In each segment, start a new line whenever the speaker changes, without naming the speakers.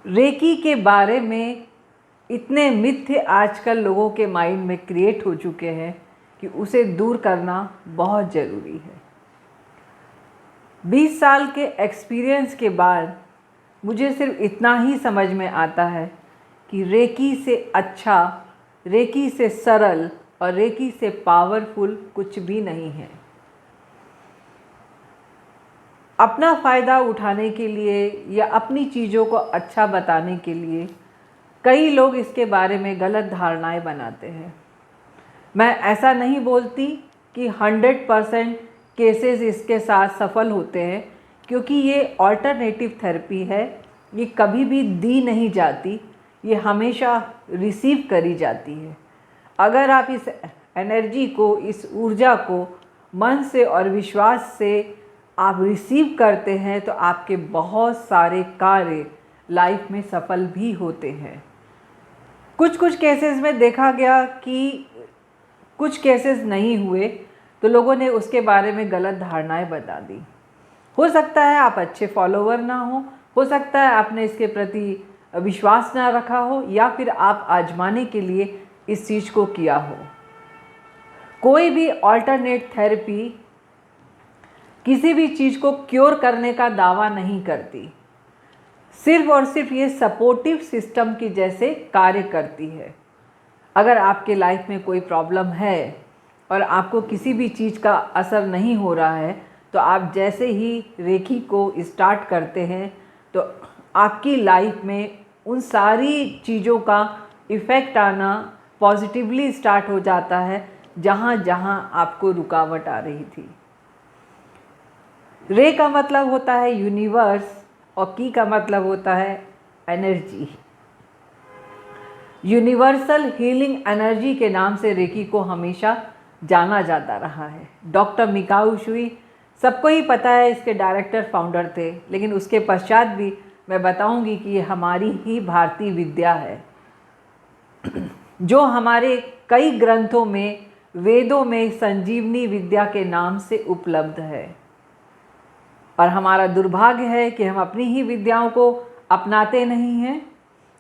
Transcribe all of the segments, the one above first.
Recce के बारे में इतने मिथ्य आजकल लोगों के माइंड में क्रिएट हो चुके हैं कि उसे दूर करना बहुत ज़रूरी है। 20 साल के एक्सपीरियंस के बाद मुझे सिर्फ इतना ही समझ में आता है कि रेकी से अच्छा, रेकी से सरल और रेकी से पावरफुल कुछ भी नहीं है। अपना फ़ायदा उठाने के लिए या अपनी चीज़ों को अच्छा बताने के लिए कई लोग इसके बारे में गलत धारणाएं बनाते हैं। मैं ऐसा नहीं बोलती कि 100% केसेस इसके साथ सफल होते हैं, क्योंकि ये ऑल्टरनेटिव थेरेपी है। ये कभी भी दी नहीं जाती, ये हमेशा रिसीव करी जाती है। अगर आप इस एनर्जी को, इस ऊर्जा को मन से और विश्वास से आप रिसीव करते हैं तो आपके बहुत सारे कार्य लाइफ में सफल भी होते हैं। कुछ केसेस में देखा गया कि कुछ केसेस नहीं हुए तो लोगों ने उसके बारे में गलत धारणाएं बता दी। हो सकता है आप अच्छे फॉलोवर ना हो सकता है आपने इसके प्रति विश्वास ना रखा हो, या फिर आप आजमाने के लिए इस चीज़ को किया हो। कोई भी ऑल्टरनेट थेरेपी किसी भी चीज़ को क्योर करने का दावा नहीं करती, सिर्फ और सिर्फ ये सपोर्टिव सिस्टम की जैसे कार्य करती है। अगर आपके लाइफ में कोई प्रॉब्लम है और आपको किसी भी चीज़ का असर नहीं हो रहा है, तो आप जैसे ही रेकी को स्टार्ट करते हैं तो आपकी लाइफ में उन सारी चीज़ों का इफ़ेक्ट आना पॉजिटिवली स्टार्ट हो जाता है, जहाँ जहाँ आपको रुकावट आ रही थी। रे का मतलब होता है यूनिवर्स और की का मतलब होता है एनर्जी। यूनिवर्सल हीलिंग एनर्जी के नाम से रेकी को हमेशा जाना जाता रहा है। डॉक्टर मिकाओ शुई, सबको ही पता है, इसके डायरेक्टर फाउंडर थे, लेकिन उसके पश्चात भी मैं बताऊंगी कि ये हमारी ही भारतीय विद्या है, जो हमारे कई ग्रंथों में, वेदों में संजीवनी विद्या के नाम से उपलब्ध है। और हमारा दुर्भाग्य है कि हम अपनी ही विद्याओं को अपनाते नहीं हैं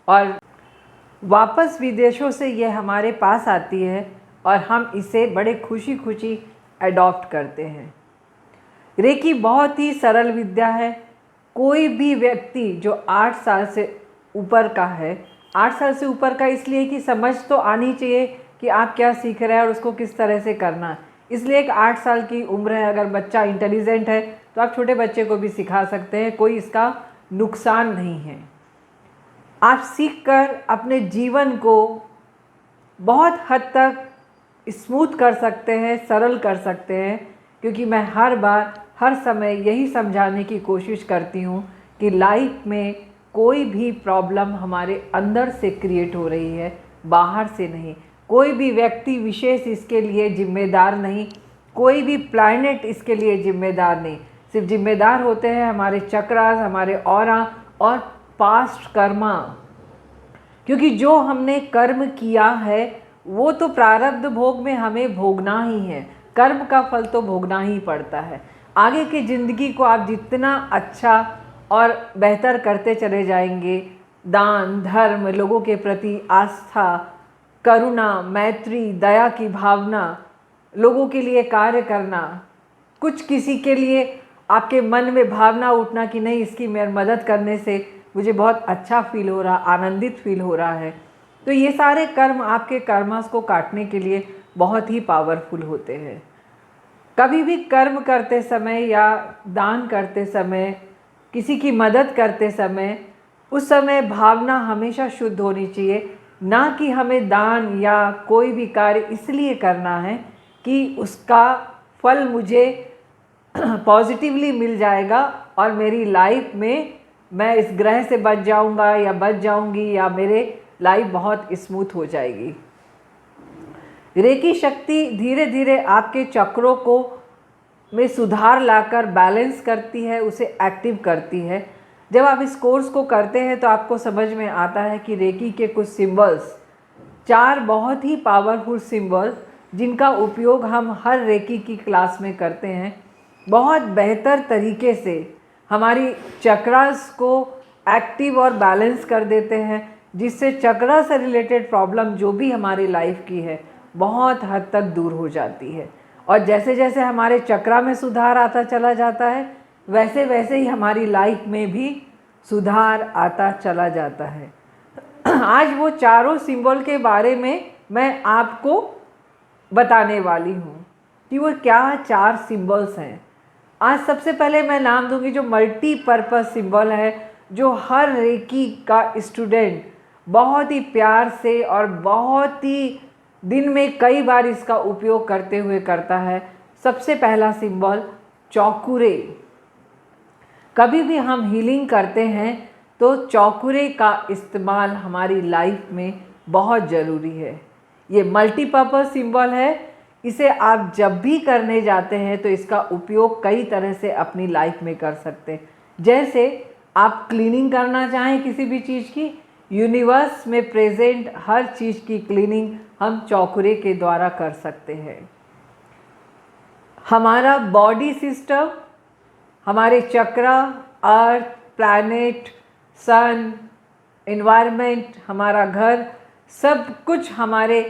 और वापस विदेशों से ये हमारे पास आती है और हम इसे बड़े खुशी खुशी अडॉप्ट करते हैं। रेकी बहुत ही सरल विद्या है। कोई भी व्यक्ति जो 8 साल से ऊपर का है, 8 साल से ऊपर का इसलिए कि समझ तो आनी चाहिए कि आप क्या सीख रहे हैं और उसको किस तरह से करना है। इसलिए एक 8 साल की उम्र है, अगर बच्चा इंटेलिजेंट है तो आप छोटे बच्चे को भी सिखा सकते हैं, कोई इसका नुकसान नहीं है। आप सीखकर अपने जीवन को बहुत हद तक स्मूथ कर सकते हैं, सरल कर सकते हैं, क्योंकि मैं हर बार हर समय यही समझाने की कोशिश करती हूँ कि लाइफ में कोई भी प्रॉब्लम हमारे अंदर से क्रिएट हो रही है, बाहर से नहीं। कोई भी व्यक्ति विशेष इसके लिए जिम्मेदार नहीं, कोई भी प्लैनेट इसके लिए जिम्मेदार नहीं। सिर्फ जिम्मेदार होते हैं हमारे चक्रास, हमारे ऑरा और पास्ट कर्मा, क्योंकि जो हमने कर्म किया है वो तो प्रारब्ध भोग में हमें भोगना ही है। कर्म का फल तो भोगना ही पड़ता है। आगे की ज़िंदगी को आप जितना अच्छा और बेहतर करते चले जाएंगे, दान धर्म, लोगों के प्रति आस्था, करुणा, मैत्री, दया की भावना, लोगों के लिए कार्य करना, कुछ किसी के लिए आपके मन में भावना उठना कि नहीं, इसकी मेरी मदद करने से मुझे बहुत अच्छा फील हो रहा, आनंदित फील हो रहा है, तो ये सारे कर्म आपके कर्मास को काटने के लिए बहुत ही पावरफुल होते हैं। कभी भी कर्म करते समय या दान करते समय, किसी की मदद करते समय, उस समय भावना हमेशा शुद्ध होनी चाहिए, ना कि हमें दान या कोई भी कार्य इसलिए करना है कि उसका फल मुझे पॉजिटिवली मिल जाएगा और मेरी लाइफ में मैं इस ग्रह से बच जाऊंगा या बच जाऊंगी या मेरे लाइफ बहुत स्मूथ हो जाएगी। रेकी शक्ति धीरे धीरे आपके चक्रों को में सुधार लाकर बैलेंस करती है, उसे एक्टिव करती है। जब आप इस कोर्स को करते हैं तो आपको समझ में आता है कि रेकी के कुछ सिंबल्स, 4 बहुत ही पावरफुल सिंबल्स, जिनका उपयोग हम हर रेकी की क्लास में करते हैं, बहुत बेहतर तरीके से हमारी चक्रास को एक्टिव और बैलेंस कर देते हैं, जिससे चक्रा से रिलेटेड प्रॉब्लम जो भी हमारी लाइफ की है बहुत हद तक दूर हो जाती है। और जैसे जैसे हमारे चक्रा में सुधार आता चला जाता है, वैसे वैसे ही हमारी लाइफ में भी सुधार आता चला जाता है। आज वो चारों सिंबल के बारे में मैं आपको बताने वाली हूँ कि वो क्या 4 सिंबल्स हैं। आज सबसे पहले मैं नाम दूंगी जो मल्टीपर्पज़ सिंबल है, जो हर रेकी का स्टूडेंट बहुत ही प्यार से और बहुत ही दिन में कई बार इसका उपयोग करते हुए करता है। सबसे पहला सिंबल चौकुरे। कभी भी हम हीलिंग करते हैं तो चौकुरे का इस्तेमाल हमारी लाइफ में बहुत ज़रूरी है। ये मल्टीपर्पज़ सिंबल है, इसे आप जब भी करने जाते हैं तो इसका उपयोग कई तरह से अपनी लाइफ में कर सकते हैं। जैसे आप क्लीनिंग करना चाहें किसी भी चीज़ की, यूनिवर्स में प्रेजेंट हर चीज़ की क्लीनिंग हम चौकुरे के द्वारा कर सकते हैं। हमारा बॉडी सिस्टम, हमारे चक्रा, अर्थ, प्लैनेट, सन, एनवायरनमेंट, हमारा घर, सब कुछ हमारे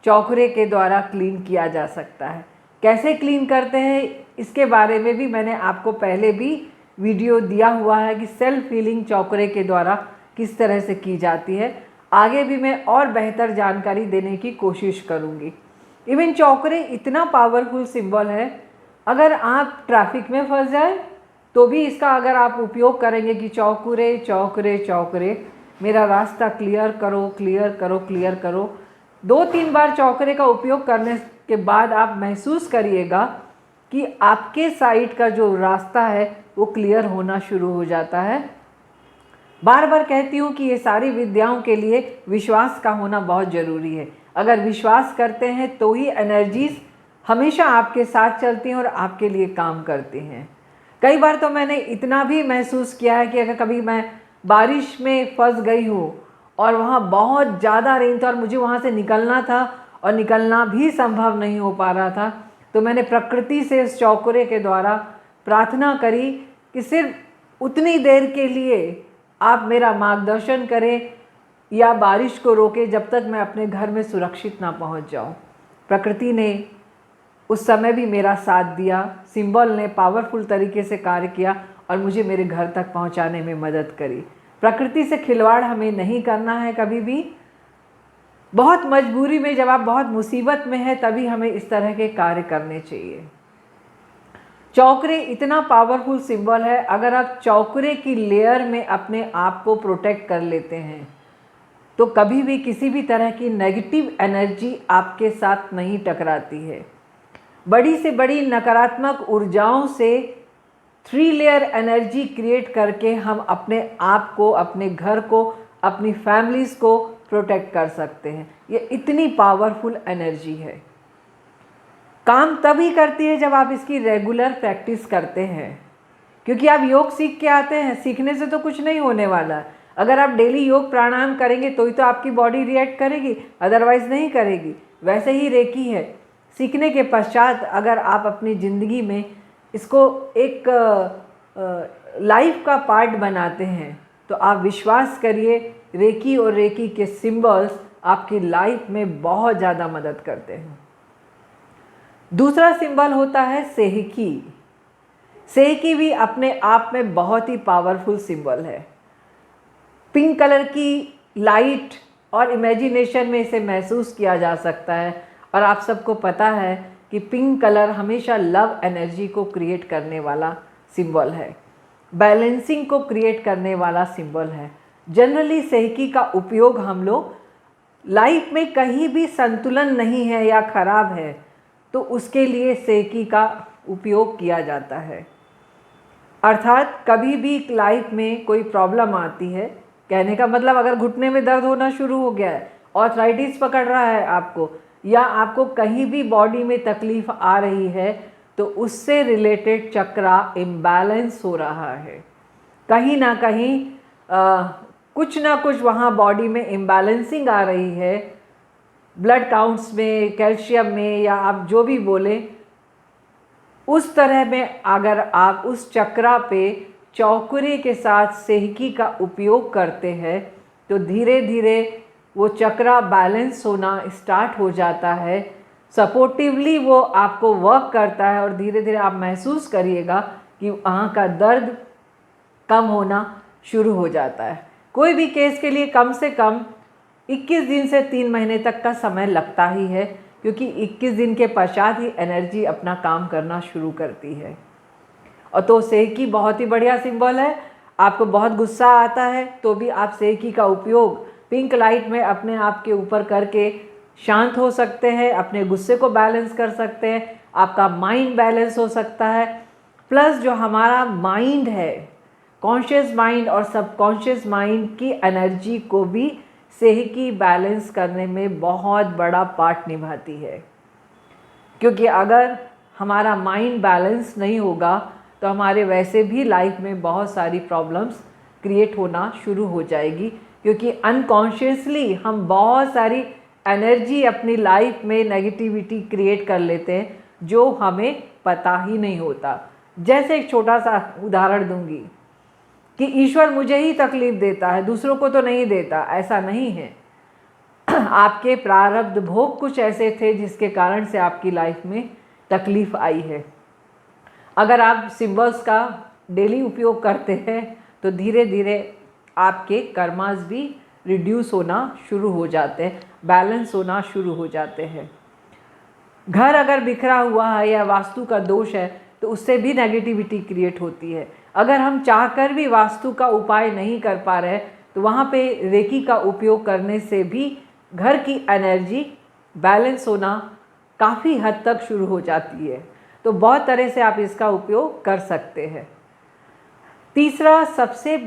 चौकुरे के द्वारा क्लीन किया जा सकता है। कैसे क्लीन करते हैं इसके बारे में भी मैंने आपको पहले भी वीडियो दिया हुआ है कि सेल्फ हीलिंग चौकुरे के द्वारा किस तरह से की जाती है। आगे भी मैं और बेहतर जानकारी देने की कोशिश करूँगी। इवन चौकुरे इतना पावरफुल सिंबल है, अगर आप ट्रैफिक में फंस जाए तो भी इसका अगर आप उपयोग करेंगे कि चौकुरे चौकुरे चौकुरे, मेरा रास्ता क्लियर करो क्लियर करो क्लियर करो, 2-3 बार चौकुरे का उपयोग करने के बाद आप महसूस करिएगा कि आपके साइड का जो रास्ता है वो क्लियर होना शुरू हो जाता है। बार बार कहती हूँ कि ये सारी विद्याओं के लिए विश्वास का होना बहुत ज़रूरी है। अगर विश्वास करते हैं तो ही एनर्जीज हमेशा आपके साथ चलती हैं और आपके लिए काम करती हैं। कई बार तो मैंने इतना भी महसूस किया है कि अगर कभी मैं बारिश में फंस गई हूँ और वहाँ बहुत ज़्यादा रेन था और मुझे वहाँ से निकलना था और निकलना भी संभव नहीं हो पा रहा था, तो मैंने प्रकृति से इस चौकुरे के द्वारा प्रार्थना करी कि सिर्फ उतनी देर के लिए आप मेरा मार्गदर्शन करें या बारिश को रोकें जब तक मैं अपने घर में सुरक्षित ना पहुँच जाऊँ। प्रकृति ने उस समय भी मेरा साथ दिया, सिंबल ने पावरफुल तरीके से कार्य किया और मुझे मेरे घर तक पहुंचाने में मदद करी। प्रकृति से खिलवाड़ हमें नहीं करना है कभी भी। बहुत मजबूरी में, जब आप बहुत मुसीबत में हैं, तभी हमें इस तरह के कार्य करने चाहिए। चौकुरे इतना पावरफुल सिंबल है, अगर आप चौकुरे की लेयर में अपने आप को प्रोटेक्ट कर लेते हैं तो कभी भी किसी भी तरह की नेगेटिव एनर्जी आपके साथ नहीं टकराती है। बड़ी से बड़ी नकारात्मक ऊर्जाओं से 3 लेयर एनर्जी क्रिएट करके हम अपने आप को, अपने घर को, अपनी फैमिलीज़ को प्रोटेक्ट कर सकते हैं। ये इतनी पावरफुल एनर्जी है। काम तभी करती है जब आप इसकी रेगुलर प्रैक्टिस करते हैं, क्योंकि आप योग सीख के आते हैं, सीखने से तो कुछ नहीं होने वाला। अगर आप डेली योग प्राणायाम करेंगे तो ही तो आपकी बॉडी रिएक्ट करेगी, अदरवाइज़ नहीं करेगी। वैसे ही रेकी है, सीखने के पश्चात अगर आप अपनी ज़िंदगी में इसको एक लाइफ का पार्ट बनाते हैं तो आप विश्वास करिए, रेकी और रेकी के सिंबल्स आपकी लाइफ में बहुत ज़्यादा मदद करते हैं। दूसरा सिंबल होता है सेहकी। सेहकी भी अपने आप में बहुत ही पावरफुल सिंबल है। पिंक कलर की लाइट और इमेजिनेशन में इसे महसूस किया जा सकता है, और आप सबको पता है कि पिंक कलर हमेशा लव एनर्जी को क्रिएट करने वाला सिंबल है, बैलेंसिंग को क्रिएट करने वाला सिंबल है। जनरली सेहकी का उपयोग हम लोग लाइफ में कहीं भी संतुलन नहीं है या खराब है तो उसके लिए सेहकी का उपयोग किया जाता है। अर्थात कभी भी लाइफ में कोई प्रॉब्लम आती है, कहने का मतलब अगर घुटने में दर्द होना शुरू हो गया है, आर्थराइटिस पकड़ रहा है आपको, या आपको कहीं भी बॉडी में तकलीफ़ आ रही है, तो उससे रिलेटेड चक्रा इम्बैलेंस हो रहा है। कहीं ना कहीं कुछ ना कुछ वहाँ बॉडी में इम्बैलेंसिंग आ रही है, ब्लड काउंट्स में, कैल्शियम में, या आप जो भी बोलें, उस तरह में अगर आप उस चक्रा पे चौकुरे के साथ सेहकी का उपयोग करते हैं तो धीरे धीरे वो चक्रा बैलेंस होना स्टार्ट हो जाता है, सपोर्टिवली वो आपको वर्क करता है और धीरे धीरे आप महसूस करिएगा कि वहाँ का दर्द कम होना शुरू हो जाता है। कोई भी केस के लिए कम से कम 21 दिन से 3 महीने तक का समय लगता ही है, क्योंकि 21 दिन के पश्चात ही एनर्जी अपना काम करना शुरू करती है। और तो सेहकी बहुत ही बढ़िया सिंबल है। आपको बहुत गुस्सा आता है तो भी आप सेहकी का उपयोग पिंक लाइट में अपने आप के ऊपर करके शांत हो सकते हैं, अपने गुस्से को बैलेंस कर सकते हैं, आपका माइंड बैलेंस हो सकता है। प्लस जो हमारा माइंड है, कॉन्शियस माइंड और सबकॉन्शियस माइंड की एनर्जी को भी सेहकी बैलेंस करने में बहुत बड़ा पार्ट निभाती है। क्योंकि अगर हमारा माइंड बैलेंस नहीं होगा तो हमारे वैसे भी लाइफ में बहुत सारी प्रॉब्लम्स क्रिएट होना शुरू हो जाएगी, क्योंकि अनकॉन्शियसली हम बहुत सारी एनर्जी अपनी लाइफ में नेगेटिविटी क्रिएट कर लेते हैं जो हमें पता ही नहीं होता। जैसे एक छोटा सा उदाहरण दूंगी कि ईश्वर मुझे ही तकलीफ़ देता है, दूसरों को तो नहीं देता, ऐसा नहीं है। आपके प्रारब्ध भोग कुछ ऐसे थे जिसके कारण से आपकी लाइफ में तकलीफ़ आई है। अगर आप सिंबल्स का डेली उपयोग करते हैं तो धीरे धीरे आपके कर्मास भी रिड्यूस होना शुरू हो जाते हैं, बैलेंस होना शुरू हो जाते हैं। घर अगर बिखरा हुआ है या वास्तु का दोष है तो उससे भी नेगेटिविटी क्रिएट होती है। अगर हम चाहकर भी वास्तु का उपाय नहीं कर पा रहे तो वहाँ पे रेकी का उपयोग करने से भी घर की एनर्जी बैलेंस होना काफ़ी हद तक शुरू हो जाती है। तो बहुत तरह से आप इसका उपयोग कर सकते हैं। तीसरा सबसे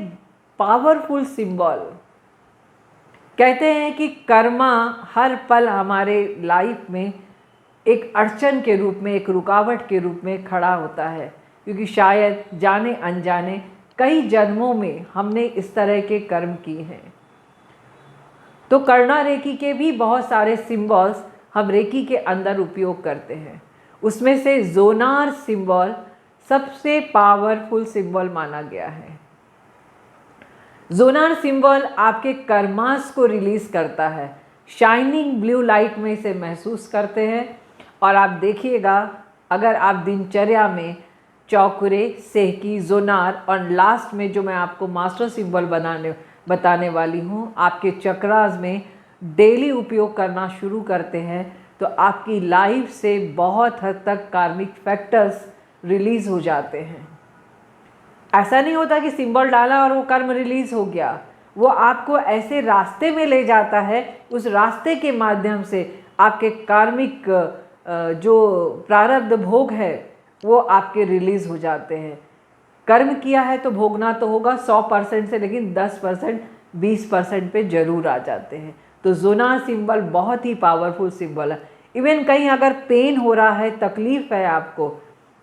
पावरफुल सिंबल, कहते हैं कि कर्मा हर पल हमारे लाइफ में एक अड़चन के रूप में, एक रुकावट के रूप में खड़ा होता है, क्योंकि शायद जाने अनजाने कई जन्मों में हमने इस तरह के कर्म किए हैं। तो कर्णा रेकी के भी बहुत सारे सिंबल्स हम रेकी के अंदर उपयोग करते हैं। उसमें से जोनार सिंबल सबसे पावरफुल सिंबल माना गया है। जोनार सिंबल आपके कर्मास को रिलीज करता है। शाइनिंग ब्लू लाइट में इसे महसूस करते हैं और आप देखिएगा, अगर आप दिनचर्या में चौकुरे, सेहकी, जोनार और लास्ट में जो मैं आपको मास्टर सिंबल बताने वाली हूँ, आपके चक्रास में डेली उपयोग करना शुरू करते हैं तो आपकी लाइफ से बहुत हद तक कार्मिक फैक्टर्स रिलीज़ हो जाते हैं। ऐसा नहीं होता कि सिंबल डाला और वो कर्म रिलीज़ हो गया। वो आपको ऐसे रास्ते में ले जाता है, उस रास्ते के माध्यम से आपके कार्मिक जो प्रारब्ध भोग है वो आपके रिलीज़ हो जाते हैं। कर्म किया है तो भोगना तो होगा 100% से, लेकिन 10%, 20% पे ज़रूर आ जाते हैं। तो जोनार सिंबल बहुत ही पावरफुल सिंबल है। इवन कहीं अगर पेन हो रहा है, तकलीफ़ है, आपको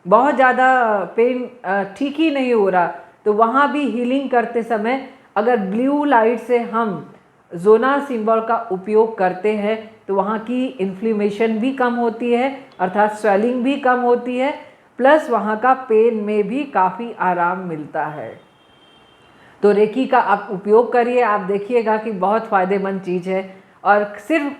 बहुत ज़्यादा पेन ठीक ही नहीं हो रहा, तो वहाँ भी हीलिंग करते समय अगर ब्लू लाइट से हम जोनार सिंबल का उपयोग करते हैं तो वहाँ की इन्फ्लेमेशन भी कम होती है, अर्थात स्वेलिंग भी कम होती है, प्लस वहाँ का पेन में भी काफ़ी आराम मिलता है। तो रेकी का आप उपयोग करिए, आप देखिएगा कि बहुत फ़ायदेमंद चीज़ है। और सिर्फ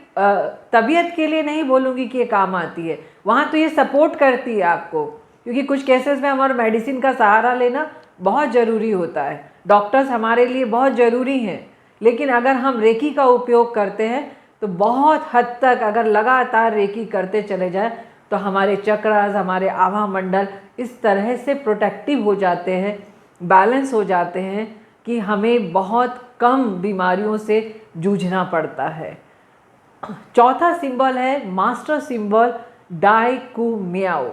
तबीयत के लिए नहीं बोलूँगी कि ये काम आती है, वहाँ तो ये सपोर्ट करती है आपको, क्योंकि कुछ केसेस में हमारा मेडिसिन का सहारा लेना बहुत ज़रूरी होता है। डॉक्टर्स हमारे लिए बहुत ज़रूरी हैं, लेकिन अगर हम रेकी का उपयोग करते हैं तो बहुत हद तक अगर लगातार रेकी करते चले जाए तो हमारे चक्रास, हमारे आभा मंडल इस तरह से प्रोटेक्टिव हो जाते हैं, बैलेंस हो जाते हैं कि हमें बहुत कम बीमारियों से जूझना पड़ता है। चौथा सिंबल है मास्टर सिंबल डाइकुम्याओ।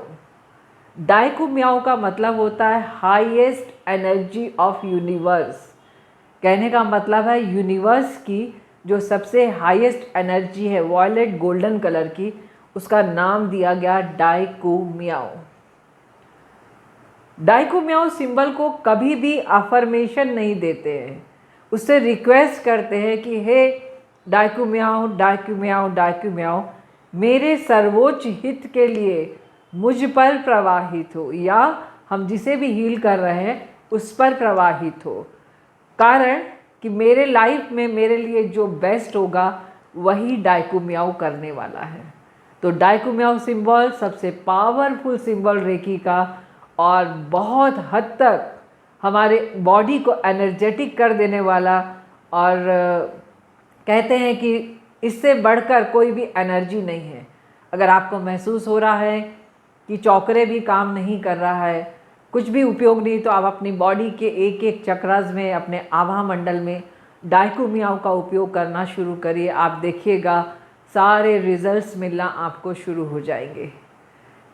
डाइकुम्याओ का मतलब होता है हाईएस्ट एनर्जी ऑफ यूनिवर्स। कहने का मतलब है यूनिवर्स की जो सबसे हाईएस्ट एनर्जी है, वॉयलेट गोल्डन कलर की, उसका नाम दिया गया डाइकुम्याओ। डाइकुम्याओ सिंबल को कभी भी अफर्मेशन नहीं देते हैं, उससे रिक्वेस्ट करते हैं कि हे डाइकुम्याओ, डाइकुम्याओ, डाइकुम्याओ, मेरे सर्वोच्च हित के लिए मुझ पर प्रवाहित हो, या हम जिसे भी हील कर रहे हैं उस पर प्रवाहित हो। कारण कि मेरे लाइफ में मेरे लिए जो बेस्ट होगा वही डाइकुम्याओ करने वाला है। तो डाइकुम्याओ सिंबल सबसे पावरफुल सिंबल रेकी का, और बहुत हद तक हमारे बॉडी को एनर्जेटिक कर देने वाला, और कहते हैं कि इससे बढ़कर कोई भी एनर्जी नहीं है। अगर आपको महसूस हो रहा है कि चौकरे भी काम नहीं कर रहा है, कुछ भी उपयोग नहीं, तो आप अपनी बॉडी के एक एक चक्रास में, अपने आभा मंडल में डाइकुम्याओ का उपयोग करना शुरू करिए। आप देखिएगा सारे रिजल्ट्स मिलना आपको शुरू हो जाएंगे।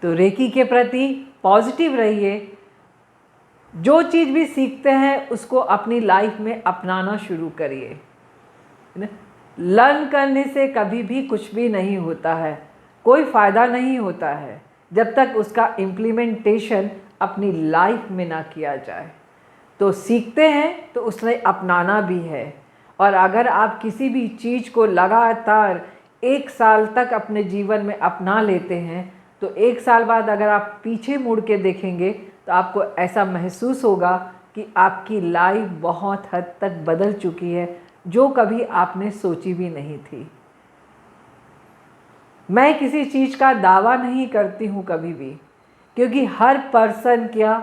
तो रेकी के प्रति पॉजिटिव रहिए। जो चीज़ भी सीखते हैं उसको अपनी लाइफ में अपनाना शुरू करिए। लर्न करने से कभी भी कुछ भी नहीं होता है, कोई फ़ायदा नहीं होता है जब तक उसका इम्प्लीमेंटेशन अपनी लाइफ में ना किया जाए। तो सीखते हैं तो उसमें अपनाना भी है। और अगर आप किसी भी चीज़ को लगातार 1 साल तक अपने जीवन में अपना लेते हैं, तो 1 साल बाद अगर आप पीछे मुड़ के देखेंगे तो आपको ऐसा महसूस होगा कि आपकी लाइफ बहुत हद तक बदल चुकी है, जो कभी आपने सोची भी नहीं थी। मैं किसी चीज़ का दावा नहीं करती हूँ कभी भी, क्योंकि हर पर्सन का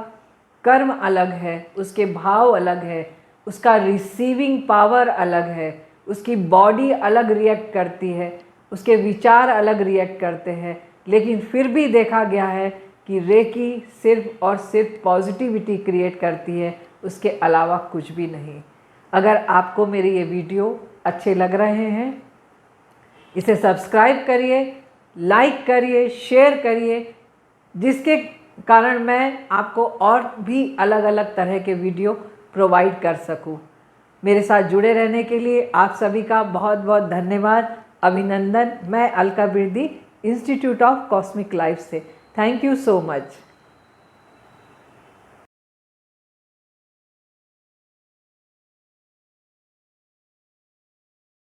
कर्म अलग है, उसके भाव अलग है, उसका रिसीविंग पावर अलग है, उसकी बॉडी अलग रिएक्ट करती है, उसके विचार अलग रिएक्ट करते हैं। लेकिन फिर भी देखा गया है कि रेकी सिर्फ और सिर्फ पॉजिटिविटी क्रिएट करती है, उसके अलावा कुछ भी नहीं। अगर आपको मेरे ये वीडियो अच्छे लग रहे हैं, इसे सब्सक्राइब करिए, लाइक करिए, शेयर करिए, जिसके कारण मैं आपको और भी अलग अलग तरह के वीडियो प्रोवाइड कर सकूं। मेरे साथ जुड़े रहने के लिए आप सभी का बहुत बहुत धन्यवाद, अभिनंदन। मैं Alka Birdi, Institute of Cosmic Life से। Thank you so much.